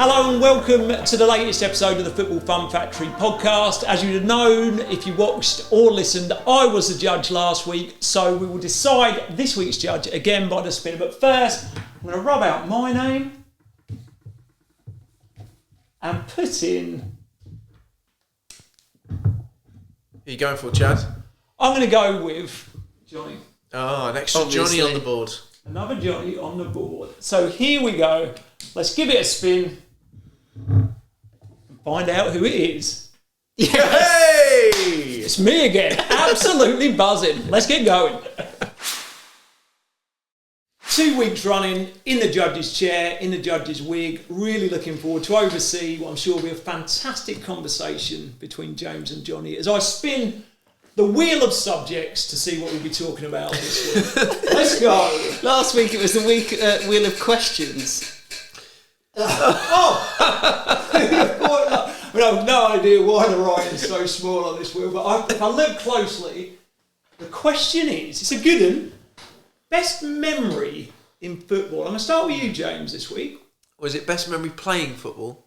Hello and welcome to the latest episode of the Football Fun Factory podcast. As you'd have known, if you watched or listened, I was the judge last week, so we will decide this week's judge again by the spinner. But first, I'm going to rub out my name and put in... Who are you going for, Chad? I'm going to go with Johnny. Oh, an extra Obviously. Johnny on the board. Another Johnny on the board. So here we go. Let's give it a spin and find out who it is. Hey! It's me again. Absolutely buzzing. Let's get going. 2 weeks running in the judge's chair, in the judge's wig. Really looking forward to oversee what I'm sure will be a fantastic conversation between James and Johnny as I spin the wheel of subjects to see what we'll be talking about this week. Let's go. Last week it was the wheel of questions. I have no idea why the writing's so small on this wheel, but if I look closely, the question is, it's a good one, best memory in football. I'm going to start with you, James, this week. Was it best memory playing football?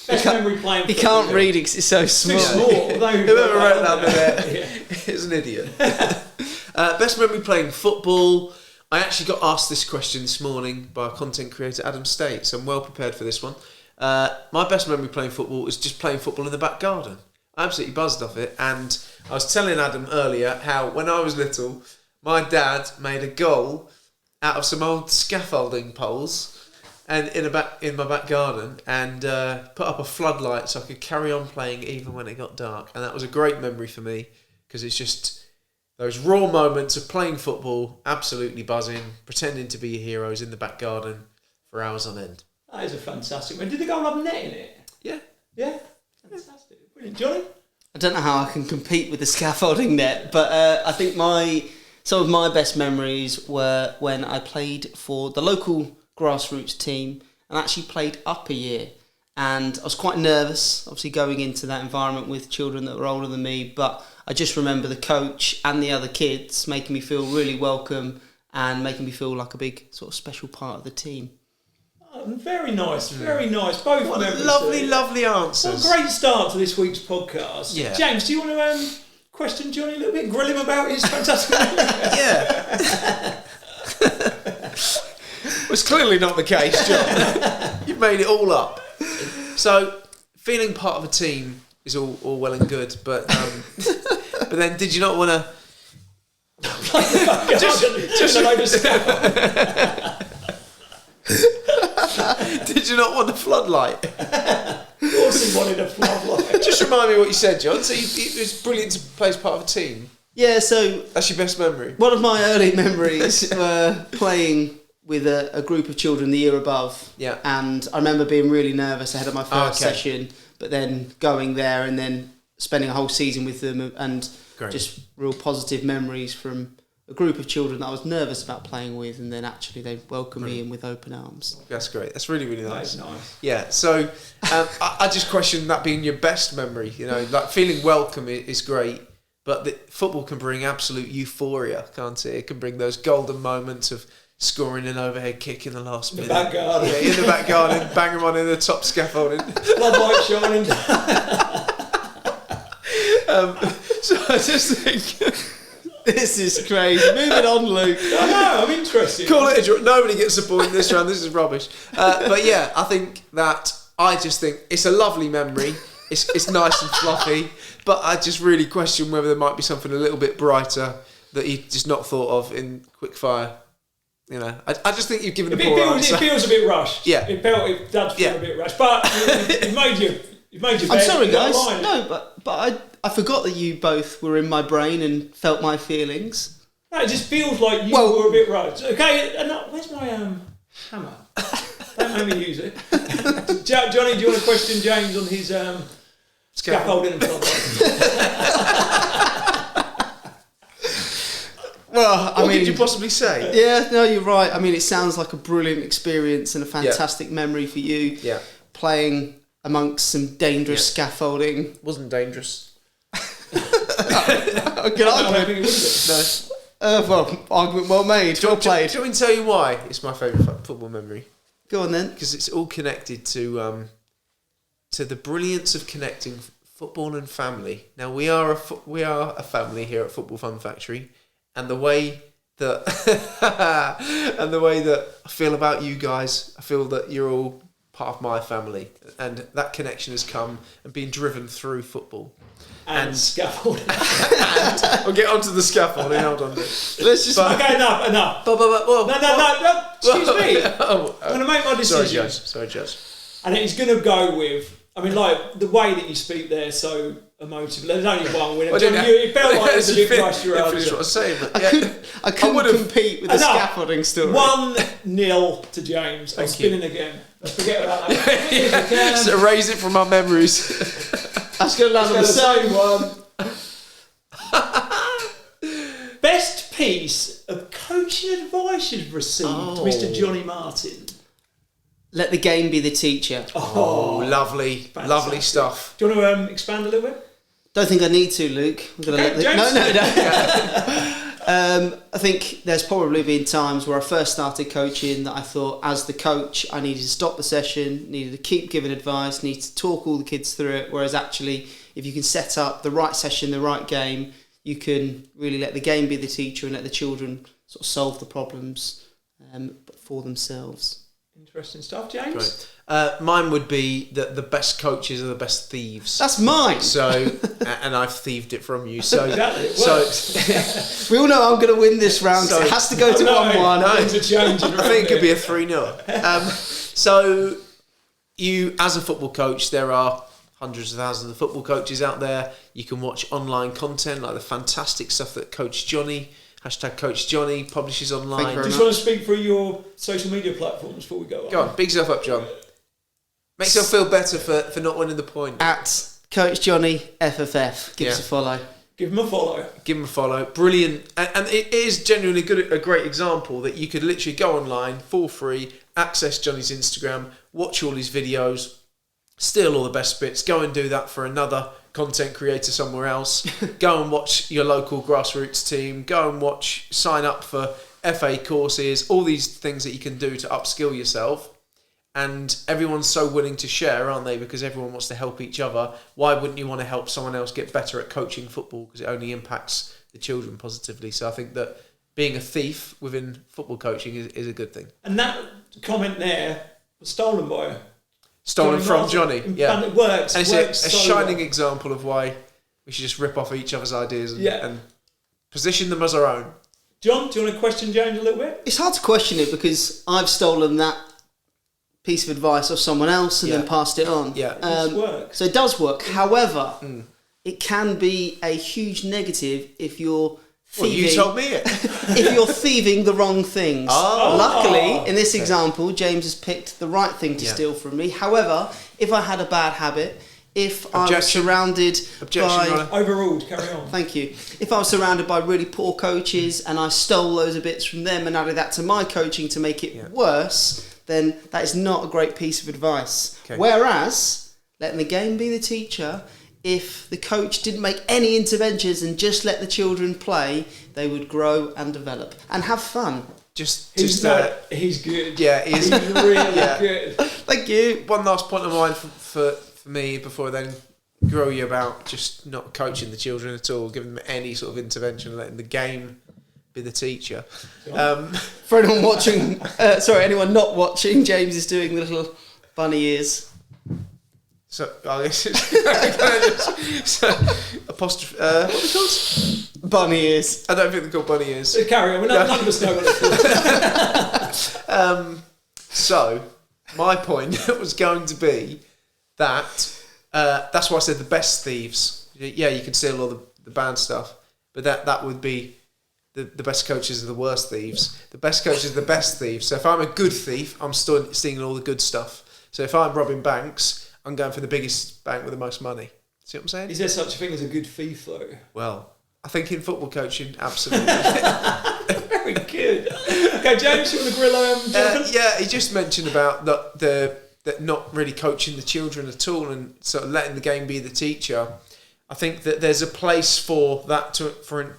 Best memory playing He football. can't read it 'cause it's so small. Too small. Whoever wrote that bit is an idiot. Best memory playing football. I actually got asked this question this morning by our content creator Adam State, so I'm well prepared for this one. My best memory playing football is just playing football in the back garden. I absolutely buzzed off it, and I was telling Adam earlier how when I was little, my dad made a goal out of some old scaffolding poles and in my back garden, and put up a floodlight so I could carry on playing even when it got dark. And that was a great memory for me because it's just those raw moments of playing football, absolutely buzzing, pretending to be heroes in the back garden for hours on end. That is a fantastic one. Did the goal have a net in it? Yeah. Yeah? Fantastic. Brilliant. Johnny? I don't know how I can compete with the scaffolding net, but I think some of my best memories were when I played for the local grassroots team and actually played up a year. And I was quite nervous, obviously, going into that environment with children that were older than me, but I just remember the coach and the other kids making me feel really welcome and making me feel like a big sort of special part of the team. Oh, very nice, very nice. Both What memories lovely, there. lovely answers. What a great start to this week's podcast. Yeah. James, do you want to question Johnny a little bit, grill him about his fantastic memory? Yeah. Was clearly not the case, John. You've made it all up. So, feeling part of a team is all well and good, but then did you not want to... Did you not want a floodlight? Of course he wanted a floodlight. Just remind me what you said, John. So it was brilliant to play as part of a team. Yeah, so That's your best memory. one of my early memories were playing with a group of children the year above. Yeah. And I remember being really nervous ahead of my first Okay. session, but then going there and then spending a whole season with them and Great. just real positive memories from a group of children that I was nervous about playing with, and then actually they welcomed me in with open arms. That's great. That's really, really nice. That's nice. Yeah, so I just question that being your best memory. You know, like feeling welcome is great, but football can bring absolute euphoria, can't it? It can bring those golden moments of scoring an overhead kick in the last minute. Back garden. Yeah, in the back garden, banging one in the top scaffolding. Floodlight shining. So I just think... This is crazy. Moving on, Luke. I know, I'm interested. Call it a draw. Nobody gets a point this round. This is rubbish. But yeah, I think it's a lovely memory. It's nice and fluffy. But I just really question whether there might be something a little bit brighter that you just not thought of in quickfire. You know, I just think you've given a poor answer. It feels a bit rushed. Yeah. It does feel a bit rushed. But it made you I'm bet. sorry, You got guys. a line. No, but I forgot that you both were in my brain and felt my feelings. No, it just feels like you were a bit rushed. Okay, where's my hammer? Don't make me use it. Johnny, do you want to question James on his scaffolding and floodlight? Well, What could you possibly say? Yeah, no, you're right. I mean, it sounds like a brilliant experience and a fantastic memory for you. Yeah. Playing amongst some dangerous scaffolding. Wasn't dangerous. Good I don't argument. think it would be. No. Well, argument well made. Well played. Do you want me to tell you why it's my favourite football memory? Go on then. Because it's all connected to the brilliance of connecting football and family. Now we are a family here at Football Fun Factory, and the way that I feel about you guys, I feel that you're all part of my family, and that connection has come and been driven through football. And scaffolding. And we'll get onto the scaffolding. Hold on. Let's just. Okay, enough. No. Excuse me. I'm going to make my decision. Sorry, Judge. And it's going to go with, I mean, like, the way that you speak there, so emotive. There's only one winner. It felt like it was a big rush your answer. What I was saying, but I couldn't compete with the scaffolding story. 1-0 to James. I'm spinning again. Let's forget about that. So erase it from our memories. That's going to land on the same one. Best piece of coaching advice you've received, Mr. Johnny Martin. Let the game be the teacher. Oh, lovely. Fantastic. Lovely stuff. Do you want to expand a little bit? Don't think I need to, Luke. I'm gonna let No. I think there's probably been times where I first started coaching that I thought, as the coach, I needed to stop the session, needed to keep giving advice, needed to talk all the kids through it. Whereas actually, if you can set up the right session, the right game, you can really let the game be the teacher and let the children sort of solve the problems for themselves. Interesting stuff, James. Great. Mine would be that the best coaches are the best thieves. That's mine. So, and I've thieved it from you. So, exactly. So we all know I'm going to win this round. So it has to go to 1-1. I think it could be a 3-0. So, you as a football coach, there are hundreds of thousands of football coaches out there. You can watch online content like the fantastic stuff that Coach Johnny publishes online. Just want to speak through your social media platforms before we go on. Go on, big yourself up, John. Make yourself feel better for not winning the point. At Coach Johnny FFF. Give us a follow. Give him a follow. Give him a follow. Brilliant. And it is genuinely a great example that you could literally go online for free, access Johnny's Instagram, watch all his videos, steal all the best bits, go and do that for another content creator somewhere else. Go and watch your local grassroots team. Go and sign up for FA courses, all these things that you can do to upskill yourself. And everyone's so willing to share, aren't they? Because everyone wants to help each other. Why wouldn't you want to help someone else get better at coaching football? Because it only impacts the children positively. So I think that being a thief within football coaching is a good thing. And that comment there was stolen by Stolen from Johnny. Yeah. And it works. And it's a shining example of why we should just rip off each other's ideas and position them as our own. John, do you want to question James a little bit? It's hard to question it because I've stolen that piece of advice off someone else and then passed it on. Yeah. It works. So it does work. However, it can be a huge negative if you're thieving. Well, you told me it. If you're thieving the wrong things. Luckily, in this example, James has picked the right thing to steal from me. However, if I had a bad habit, if I was surrounded by... Overruled, carry on. Thank you. If I was surrounded by really poor coaches and I stole loads of bits from them and added that to my coaching to make it worse, then that is not a great piece of advice. Okay. Whereas, letting the game be the teacher, if the coach didn't make any interventions and just let the children play, they would grow and develop and have fun. He's good. Yeah, he's really good. Thank you. One last point of mine for me before I then grow you about just not coaching the children at all, giving them any sort of intervention, letting the game be the teacher. For anyone watching, anyone not watching, James is doing the little bunny ears. So, I guess it's apostrophe. What are they called? Bunny ears. I don't think they're called bunny ears. So carry on. None of us know what they're called. So, my point was going to be that that's why I said the best thieves. Yeah, you can steal all the bad stuff, but that would be the best coaches are the worst thieves. The best coaches are the best thieves. So if I'm a good thief, I'm stealing all the good stuff. So if I'm robbing banks, I'm going for the biggest bank with the most money. See what I'm saying? Is there such a thing as a good thief, though? Well, I think in football coaching, absolutely. Very good. Okay, James, you want to grill Jonathan? Yeah, he just mentioned about that not really coaching the children at all and sort of letting the game be the teacher. I think that there's a place for that for an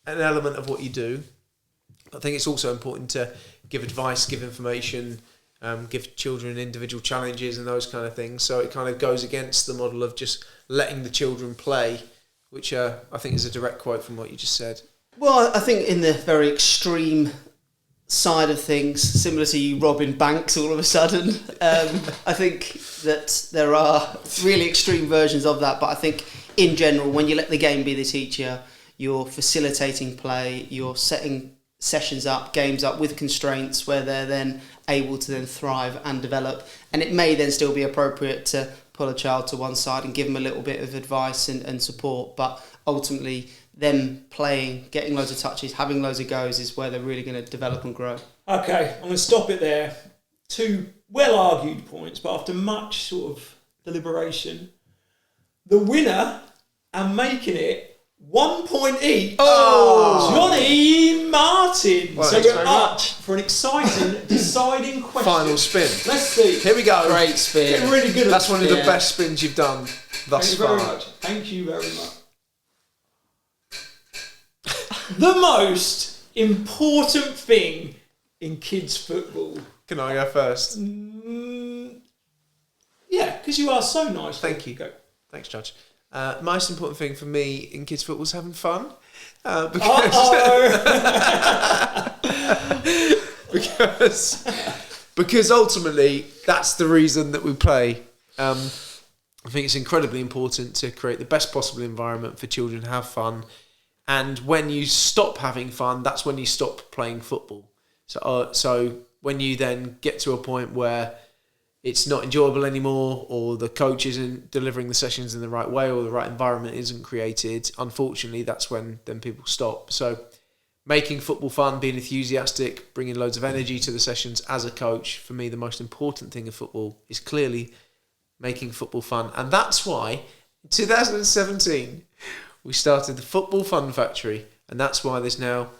element of what you do. I think it's also important to give advice, give information, give children individual challenges and those kind of things. So it kind of goes against the model of just letting the children play, which I think is a direct quote from what you just said. Well, I think in the very extreme side of things, similar to you robbing banks all of a sudden, I think that there are really extreme versions of that, but I think in general, when you let the game be the teacher, you're facilitating play, you're setting sessions up, games up with constraints where they're then able to then thrive and develop. And it may then still be appropriate to pull a child to one side and give them a little bit of advice and support, but ultimately them playing, getting loads of touches, having loads of goes is where they're really going to develop and grow. Okay, I'm going to stop it there. 2 well-argued points, but after much sort of deliberation, the winner and making it 1 point each. Oh! Johnny Martin. Well, So thanks you're very up much. for an exciting deciding question. Final spin. Let's see. Here we go. Great spin. Getting really good at That's one of the Yeah. best spins you've done thus Thank you far. very much. Thank you very much. The most important thing in kids' football. Can I go first? Yeah, because you are so nice. Thank you. Go. Thanks, Judge. Most important thing for me in kids' football is having fun. Because ultimately that's the reason that we play. I think it's incredibly important to create the best possible environment for children to have fun. And when you stop having fun, that's when you stop playing football. So when you then get to a point where it's not enjoyable anymore, or the coach isn't delivering the sessions in the right way, or the right environment isn't created, unfortunately, that's when then people stop. So making football fun, being enthusiastic, bringing loads of energy to the sessions as a coach, for me, the most important thing in football is clearly making football fun. And that's why in 2017, we started the Football Fun Factory. And that's why there's now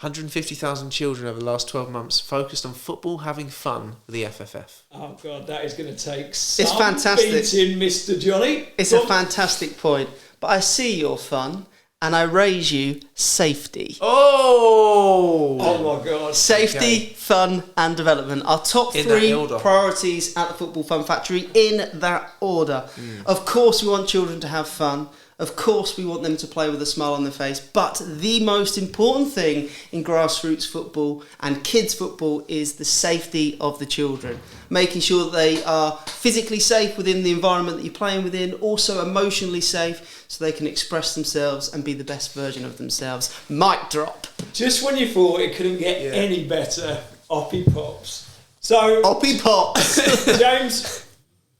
150,000 children over the last 12 months focused on football having fun with the FFF. Oh, God, that is going to take some fantastic. beating, Mr. Johnny. It's a fantastic point. But I see your fun and I raise you safety. Oh! Oh, my God. Safety, Okay. fun and development. Our top In that 3 order. priorities at the Football Fun Factory in that order. Of course we want children to have fun. Of course we want them to play with a smile on their face. But the most important thing in grassroots football and kids football is the safety of the children. Making sure that they are physically safe within the environment that you're playing within, also emotionally safe so they can express themselves and be the best version of themselves. Mic drop. Just when you thought it couldn't get Yeah. any better, Oppie pops. So, Oppie pops. James,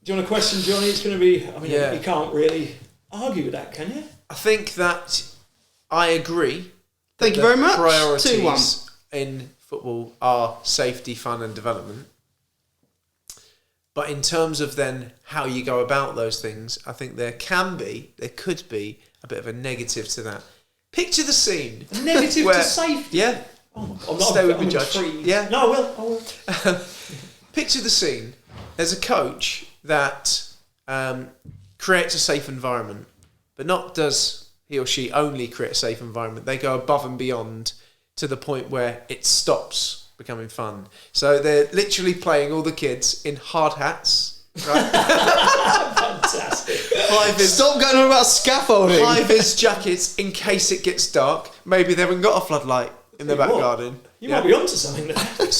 do you want to question Johnny? It's going to be, I mean, Yeah. you can't really argue with that, can you? I think that I agree. Thank you The very much. Priorities 2-1. in football are safety, fun and development. But in terms of then how you go about those things, I think there could be a bit of a negative to that. Picture the scene. Negative Where- to safety. Yeah. Oh my God. Stay with me, I'm Judge. intrigued. Yeah. No, I will. Picture the scene. There's a coach that creates a safe environment, but not does he or she only create a safe environment. They go above and beyond to the point where it stops becoming fun. So they're literally playing all the kids in hard hats, right? Fantastic. Stop going on about scaffolding. High-vis jackets in case it gets dark. Maybe they haven't got a floodlight in the Tell back you what, garden. You Yeah. might be onto something there.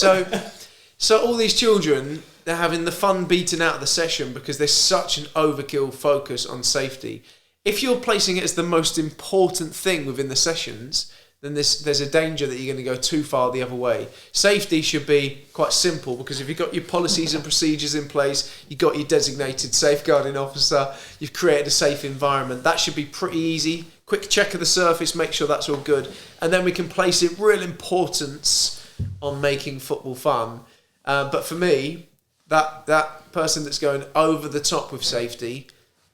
So all these children, they're having the fun beaten out of the session because there's such an overkill focus on safety. If you're placing it as the most important thing within the sessions, then there's a danger that you're going to go too far the other way. Safety should be quite simple because if you've got your policies and procedures in place, you've got your designated safeguarding officer, you've created a safe environment, that should be pretty easy. Quick check of the surface, make sure that's all good. And then we can place it real importance on making football fun. But for me, that person that's going over the top with safety,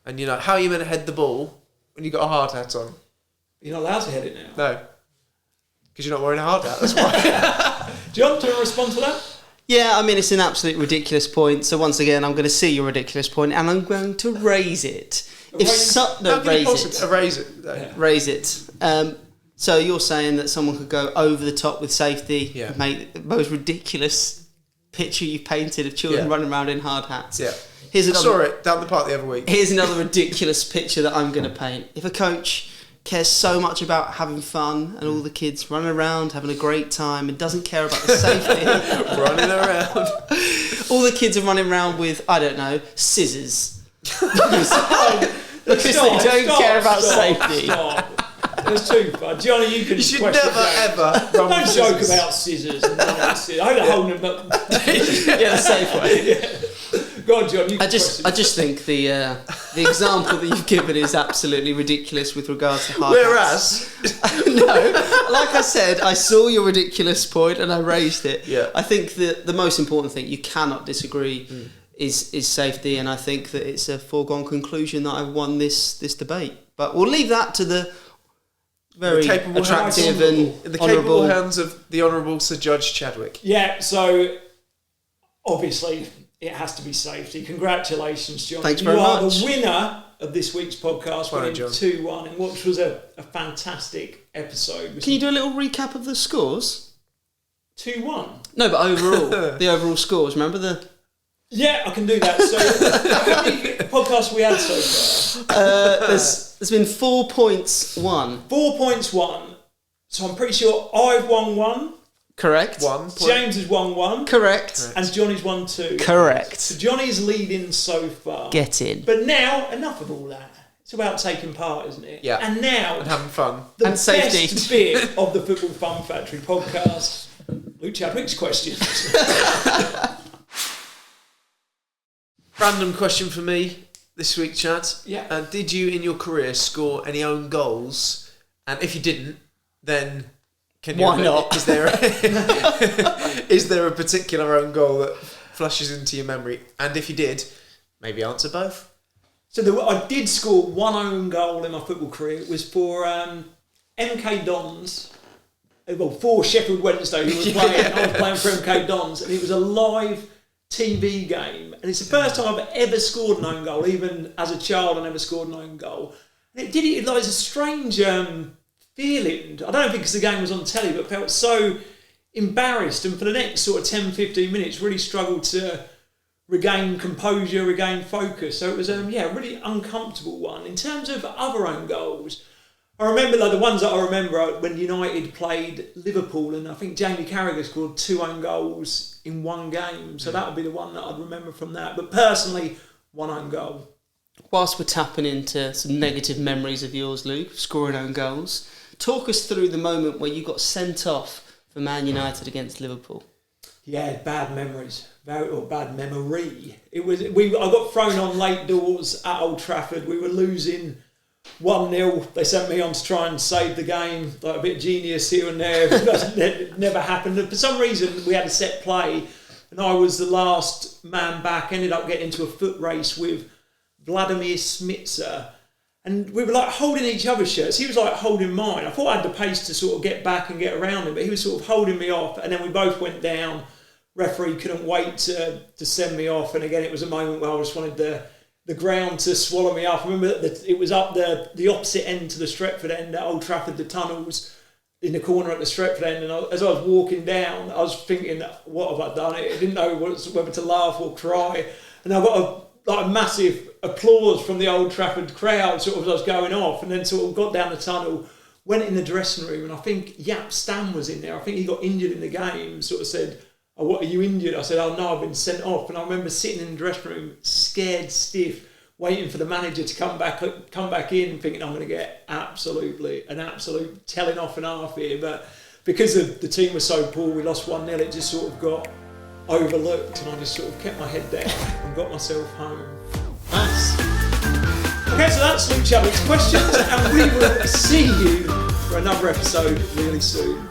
and you know, how are you meant to head the ball when you've got a hard hat on? You're not allowed to head it now. No. Because you're not wearing a hard hat, that's why. Do you want to respond to that? Yeah, I mean, it's an absolute ridiculous point. So once again, I'm going to see your ridiculous point and I'm going to raise it. Raise Erase it. No. Raise it. So you're saying that someone could go over the top with safety, Yeah. make the most ridiculous picture you've painted of children running around in hard hats. Yeah. I saw it down the park the other week. Here's another ridiculous picture that I'm going to paint. If a coach cares so much about having fun and all the kids running around having a great time and doesn't care about the safety, running around, all the kids are running around with, I don't know, scissors. Because they don't care about safety. That's too far. Johnny, you can. You should never ever don't joke about scissors. And scissors. I don't hold them up. The safe way. Yeah. Go on, John. I just think the example that you've given is absolutely ridiculous with regards to hard hats. Whereas, no, like I said, I saw your ridiculous point and I raised it. Yeah. I think that the most important thing, you cannot disagree, is safety, and I think that it's a foregone conclusion that I've won this debate. But we'll leave that to the very attractive and in the honourable capable hands of the Honourable Sir Judge Chadwick. Yeah, so obviously it has to be safety. Congratulations, John. Thanks very much. You are the winner of this week's podcast, winning 2-1, in which was a fantastic episode. Can you do a little recap of the scores? 2-1? No, but overall, the overall scores. Remember the... Yeah, I can do that. So, how many podcasts we had so far? There's been 4 points won. 4 points won. So I'm pretty sure I've won 1. Correct. 1 point. James has won 1. Correct. And Johnny's won 2. Correct. So Johnny's leading so far. Get in. But now, enough of all that. It's about taking part, isn't it? Yeah. And now, And having fun. the And safety. best bit of the Football Fun Factory podcast, Luke Chadwick's questions. Random question for me this week, Chad. Yeah. Did you, in your career, score any own goals? And if you didn't, then can you? Why not? Is there is there a particular own goal that flashes into your memory? And if you did, maybe answer both. So I did score 1 own goal in my football career. It was for MK Dons. Well, for Sheffield Wednesday, who was playing. I was playing for MK Dons, and it was a live TV game, and it's the first time I've ever scored an own goal. Even as a child, I never scored an own goal. And it was a strange feeling. I don't know if because the game was on telly, but felt so embarrassed, and for the next sort of 10-15 minutes really struggled to regain composure, regain focus. So it was a really uncomfortable one. In terms of other own goals, I remember the ones that I remember when United played Liverpool, and I think Jamie Carragher scored 2 own goals in one game. So that would be the one that I'd remember from that. But personally, 1 own goal. Whilst we're tapping into some negative memories of yours, Luke, scoring own goals, talk us through the moment where you got sent off for Man United against Liverpool. Yeah, bad memories. Bad memory. I got thrown on late doors at Old Trafford. We were losing 1-0. They sent me on to try and save the game. Like a bit of genius here and there. It never happened. And for some reason, we had a set play, and I was the last man back. Ended up getting into a foot race with Vladimir Smitsa, and we were like holding each other's shirts. He was like holding mine. I thought I had the pace to sort of get back and get around him, but he was sort of holding me off, and then we both went down. Referee couldn't wait to send me off, and again it was a moment where I just wanted the ground to swallow me up. I remember that it was up the opposite end to the Stretford end at Old Trafford, the tunnels in the corner at the Stretford end, and as I was walking down, I was thinking, what have I done? I didn't know whether to laugh or cry, and I got a massive applause from the Old Trafford crowd sort of as I was going off, and then sort of got down the tunnel, went in the dressing room, and I think Yap Stam was in there. I think he got injured in the game, sort of said, "Oh, what, are you injured?" I said, "Oh no, I've been sent off." And I remember sitting in the dressing room, scared stiff, waiting for the manager to come back in, thinking I'm going to get an absolute telling off and half here. But because the team was so poor, we lost 1-0, it just sort of got overlooked, and I just sort of kept my head down and got myself home. Nice. Okay, so that's Luke Chadwick's questions, and we will see you for another episode really soon.